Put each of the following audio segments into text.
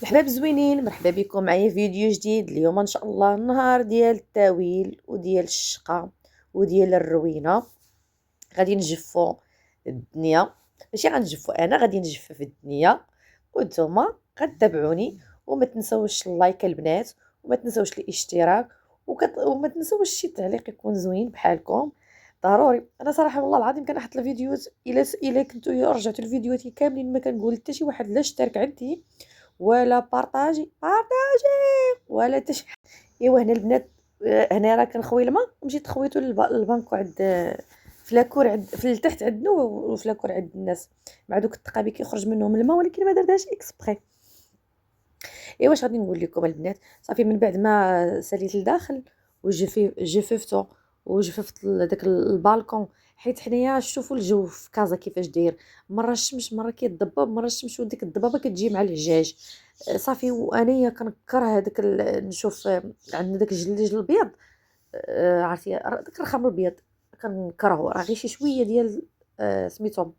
الحباب زوينين، مرحبا بكم معايا فيديو جديد. اليوم ان شاء الله النهار ديال التاويل وديال الشقه وديال الروينه. غادي نجفو الدنيا، ماشي غنجفو انا، غادي نجفف الدنيا وانتوما غتتابعوني. وما تنسوش اللايك البنات، وما تنسوش الاشتراك، وما تنسوش شي تعليق يكون زوين بحالكم ضروري. انا صراحه والله العظيم كنحط الفيديوهات، الا كنتو رجعتوا الفيديوهات كاملين ما كنقول حتى شي واحد لا اشترك عندي ولا بارطاجي ولا حتى شي. ايوا هنا البنات، هنا راه كنخوي الماء، مشيت خويته للبانكو عند فلاكور، عند في التحت عندنا وفلاكور عند الناس مع دوك التقابي كيخرج منهم الماء، ولكن ما دردهاش اكسبري. ايوا واش غادي نقول لكم البنات؟ صافي من بعد ما ساليت لداخل جففته وجففت داك البالكون، حيت حنايا شوفوا الجو في كازا كيفاش داير، مره الشمس مره كيضبب، مره الشمس وديك الضبابه كتجي مع العجاج. صافي وانايا كنكره هذاك نشوف عندنا داك الجليج الابيض، عرفتي داك الرخام الابيض كنكرهو، راه غير شي شويه ديال سميتو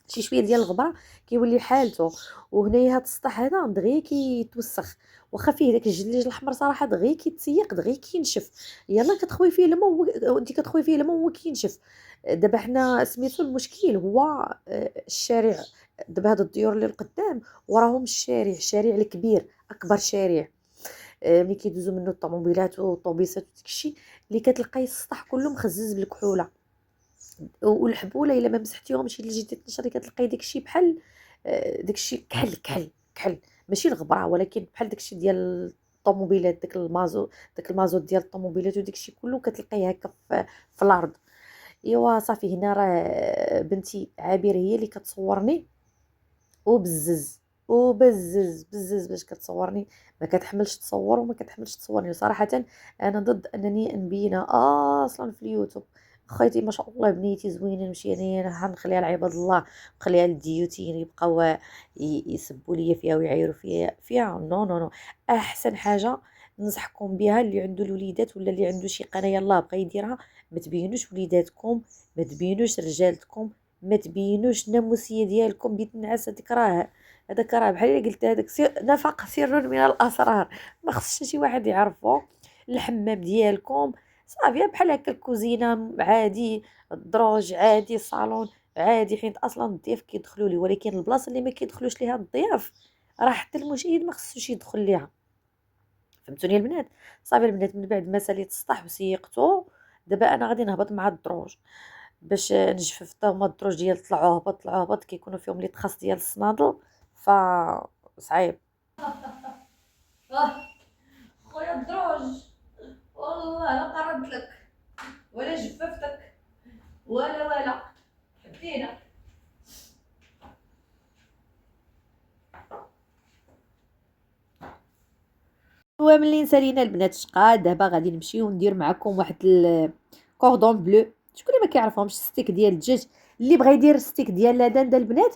شي شويه ديال الغبره كيولي حالته. وهنايا هاد السطح هذا دغيا كيتوسخ، واخا فيه داك الجليج الاحمر صراحه دغيا كيتسيق دغيا كينشف. يلا كتخوي فيه الماء وانت كتخوي فيه الماء وهو كينشف. دابا حنا سميتو المشكل هو الشارع. دابا هاد الديور اللي القدام وراهم الشارع الكبير، اكبر شارع، ملي كيدوزو منه الطوموبيلات والطوبيسات وداكشي، اللي كتلقاي السطح كله مخزز بالكحوله والحبوله. الا ما مسحتيهمش الا جيتي تنشري كتلقاي داكشي بحال داكشي كحل ماشي الغبره، ولكن بحال داكشي ديال الطوموبيلات، داك المازوت ديال الطوموبيلات وداكشي كله كتلقايه هكا في الارض. ايوا صافي هنا راه بنتي عابر هي اللي كتصورني وبزز باش كتصورني، ما كتحملش تصور وما كتحملش تصورني صراحه. انا ضد انني نبينها اصلا في اليوتيوب. خيتي ما شاء الله بنيتي زوينه، نمشي انا نخليها لعباد الله، نخليها للديوتين يبقاو يسبوا لي فيها ويعايروا فيها نو نو نو. احسن حاجه ننصحكم بها اللي عنده الوليدات ولا اللي عنده شي قناه يلاه بغى يديرها، ما تبينوش وليداتكم، ما تبينوش رجالتكم، ما تبينوش الناموسيه ديالكم بيت النعاس. هذاك راه بحال اللي قلت، هذاك نفق سر من الاسرار، ما خصش شي واحد يعرفو. الحمام ديالكم صافي بحال هكا، الكوزينه عادي، الدروج عادي، الصالون عادي، حيت اصلا الضياف كيدخلوا لي، ولكن البلاصه اللي ما كيدخلوش ليها الضياف راه حتى المشيد ما خصوش يدخل ليها. فهمتوني البنات؟ صافي البنات من بعد ما ساليت السطح وسيقته، دابا انا غادي نهبط مع الدروج باش نجفف حتى هما. الدروج ديال طلعوا هبط كيكونوا فيهم لي تخاص ديال الصنادل، ف صعيب. خويا الدروج، والله لا قربت لك ولا جففتك ولا حبينا. هو ملي نسالينا البنات شقا، دابا غادي نمشيو ندير معكم واحد الكوردون بلو. شكون اللي ما كيعرفهمش ستيك ديال الدجاج؟ اللي بغى يدير ستيك ديال لادان دا البنات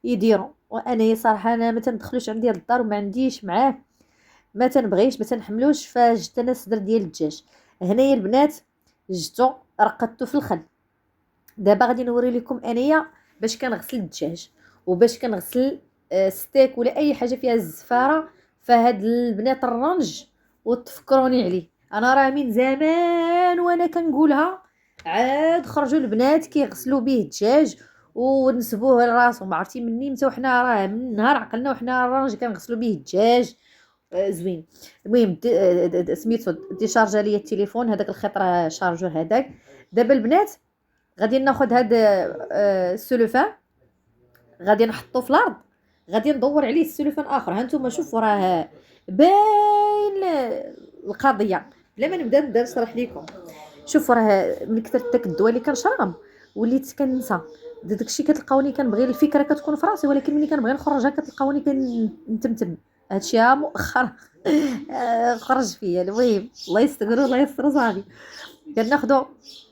يديروا. وانا صراحه انا ما تندخلوش عندي للدار وما عنديش معاه، ما تنبغيش ما تنحملوش، فجبت انا الصدر ديال الدجاج. هنايا البنات جبتو رقدتو في الخل. دابا غادي نوري لكم انايا باش كنغسل الدجاج وباش كنغسل ستيك ولا اي حاجه فيها الزفاره. فهاد البنات الرنج وتفكروني عليه، انا راه من زمان وانا كنقولها، عاد خرجوا البنات كيغسلوا به الدجاج ونسبوه لراسهم. عرفتي مني متى وحنا راه من نهار عقلنا وحنا الرنج كنغسلوا به الدجاج زوين. المهم سميتو ديشارجا ليا التليفون، هذاك الخيط راه شارجور هذاك. دابا البنات غادي ناخذ هاد السلوفان، غادي نحطو في الارض، غادي ندور عليه السلوفان اخر. هانتوما شوفوا راه باين القضيه بلا ما نبدا نشرح لكم. شوفوا راه من كثر داك الدواء اللي كنشرب وليت كننسى داكشي. كتلقاوني كنبغي الفكره كتكون في راسي، ولكن ملي كنبغي نخرجها كتلقاوني كنتمتم. هادشي مؤخرا خرج فيا. المهم الله يستر الله يستر صافي. كناخدو،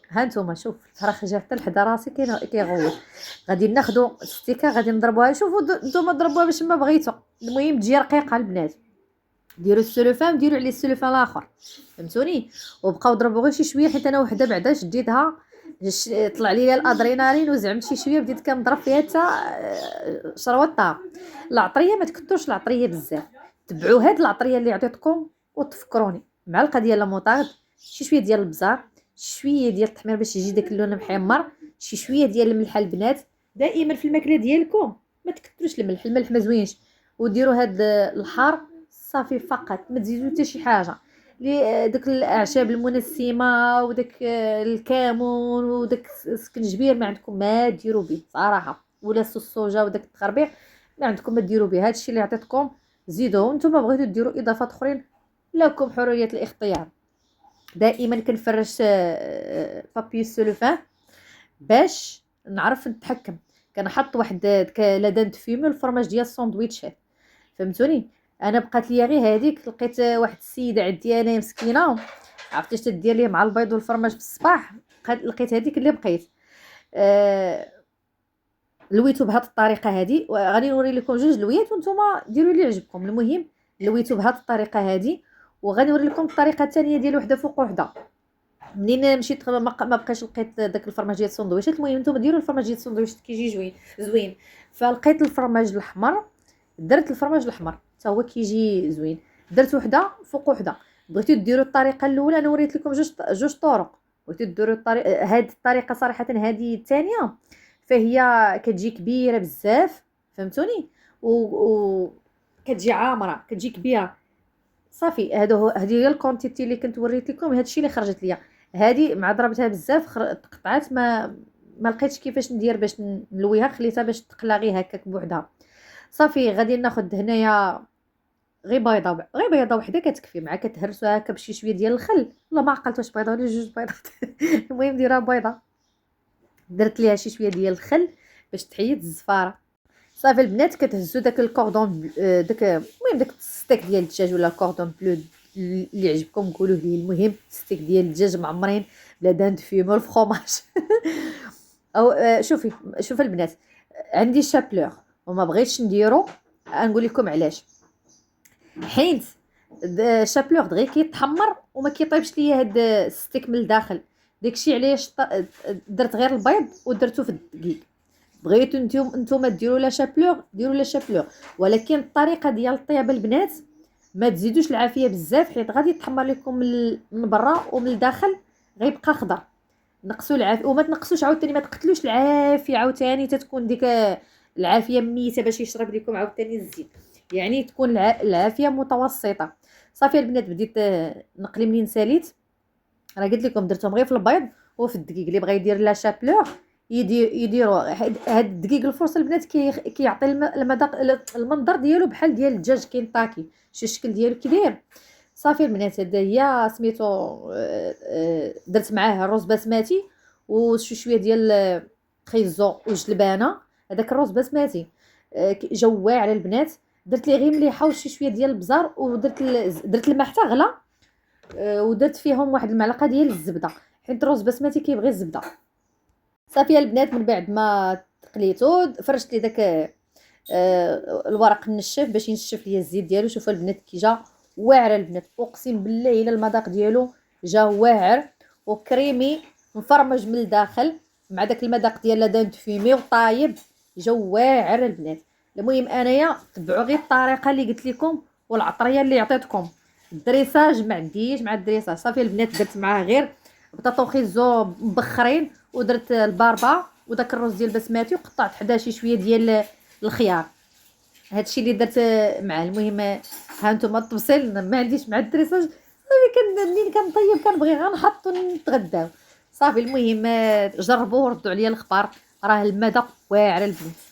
ها نتوما شوف الفراخ جا حتى لحدا راسي كيغوت. غادي ناخدو الستيكه غادي نضربوها، شوفوا نتوما ضربوها باش ما بغيتو، المهم تجي رقيقه البنات. ديروا السلوفان وديروا عليه السلوفان الاخر، فهمتوني؟ وبقاو ضربوا غير شي شويه، حيت انا وحده بعدا شديتها طلع لي الادرينالين وزعمت شي شويه بديت كنضرب فيها حتى شروطها. العطريه ما تكثرش العطريه بزاف، تبعوا هاد العطريه اللي عطيتكم وتفكروني. معلقه ديال لاموطارد، شي شويه ديال البزار، شويه ديال التحمير باش يجي داك اللون محمر، شي شويه ديال الملح البنات. دائما في الماكله ديالكم ما تكثروش الملح ما زوينش، وديروا هاد الحار صافي فقط، ما تزيدوا حتى شي حاجه. داك الاعشاب المنسمه وداك الكمون وداك السكنجبير ما عندكم ما ديروا به صراحه، ولا الصوصوجه وداك التخربيق ما عندكم ما ديروا به. هادشي اللي عطيتكم زيدوه. نتوما بغيتوا ديروا اضافات اخرين لكم حريه الاختيار. دائما كنفرش بابي سولوفان باش نعرف نتحكم. كنحط واحد لادان فيمو الفرماج ديال الساندويتشات، فهمتوني. انا بقات ليا غير هذيك، لقيت واحد السيده عندي انا مسكينه عرفتيش تدير ليه مع البيض والفرماج في الصباح، لقيت هذيك اللي بقيت لويتو بهذه الطريقه هذه. وغادي نوري لكم جوج لويات وانتم ديروا اللي يعجبكم. المهم لويتو بهذه الطريقه هذه، وغادي نوري لكم الطريقه الثانيه ديال وحده فوق وحده. منين مشيت ما بقاش لقيت داك الفرماج ديال السندويشات. المهم نتوما ديروا الفرماج ديال السندويشات كيجي زوين. فلقيت الفرماج الاحمر، درت الفرماج الاحمر حتى هو كيجي زوين، درت وحده فوق وحده. بغيتو ديروا الطريقه الاولى، انا وريت لكم جوج طرق. بغيتو ديروا الطريقه هذه الطريقه صراحه هذه الثانيه فهي كتجي كبيره بزاف، فهمتوني، و كتجي عامره، كتجي كبيره صافي. هذه هي الكونتيتي اللي كنت وريت لكم، هادشي اللي خرجت ليا. هذه مع ضربتها بزاف تقطعات، ما لقيتش كيفاش ندير باش نلويها، خليتها باش تقلى غير هكاك بوحدها صافي. غادي ناخذ هنايا غير بيضه وحده كتكفي، مع كتهرسوها هكا بشي شويه ديال الخل، والله ما عقلت واش بيضه ولا جوج بيضات المهم ديرها بيضه. درت ليها شي شويه ديال الخل باش تحيد الزفاره صافي. البنات كتهزوا داك الكوردون داك المهم داك الستيك ديال الدجاج ولا كوردون بلو اللي عجبكم قولوا لي. المهم ستيك ديال الدجاج معمرين بلا دان فيمو الفرomاج او شوفي البنات، عندي شابلور وما بغيتش نديرو، نقول لكم علاش. حيت شابلور دغيا كيتحمر وما كيطيبش ليا هاد الستيك من الداخل. داكشي علاش درت غير البيض ودرتو في الدقيق. بغيتو نتوما ديروا لا شابلور ديروا لا شابلور، ولكن الطريقه ديال الطياب البنات ما تزيدوش العافيه بزاف، حيت غادي يتحمر لكم من برا ومن الداخل غيبقى خضر. نقصوا العافيه وما تنقصوش عاوتاني، ما تقتلوش العافيه عاوتاني تتكون ديك العافيه ميته باش يشرب لكم عاوتاني الزيت. يعني تكون العافيه متوسطه صافي. البنات بديت نقلي منين ساليت، راه قلت لكم درتهم غير في البيض وفي الدقيق. اللي بغى يدير لا شابلور يديروا هاد الدقيق الفرصه البنات كيعطي المذاق المنظر ديالو بحال ديال الدجاج كينطاكي، شي الشكل ديالو كي داير صافي. البنات هذا هي سميتو درت معاه الرز بسمتي وشي شويه ديال خيزو وجلبانه. هذاك الرز بسمتي جواع على البنات. درت ليه غير مليحه وشي شويه ديال البزار، درت الماء حتى غلا، ودرت فيهم واحد المعلقه ديال الزبده حيت الرز بسمتي كيبغي الزبده صافي. البنات من بعد ما تقليتو فرشت لي داك الورق النشف باش ينشف ليا الزيت ديالو. شوفوا البنات كي جا واعر البنات، اقسم بالله الا المذاق ديالو جا واعر وكريمي مفرمج من الداخل مع داك المذاق ديال لادان فيمي وطايب، جا واعر البنات. المهم انايا تبعوا غير الطريقه اللي قلت لكم والعطريه اللي عطيتكم. الدريساج ما عنديش مع الدريساج صافي. البنات درت معاه غير بطاطا وخيزو مبخرين، ودرت الباربا وداك الرز ديال البسماتي، وقطعت حدا شي شويه ديال الخيار. هادشي اللي درت مع. المهم ها نتوما التبصيل ما عنديش مع الدريساج صافي. منين كنطيب كنبغي غير نحط ونتغداو صافي. المهم جربوا وردوا عليا الاخبار، راه المذاق واعر البنات.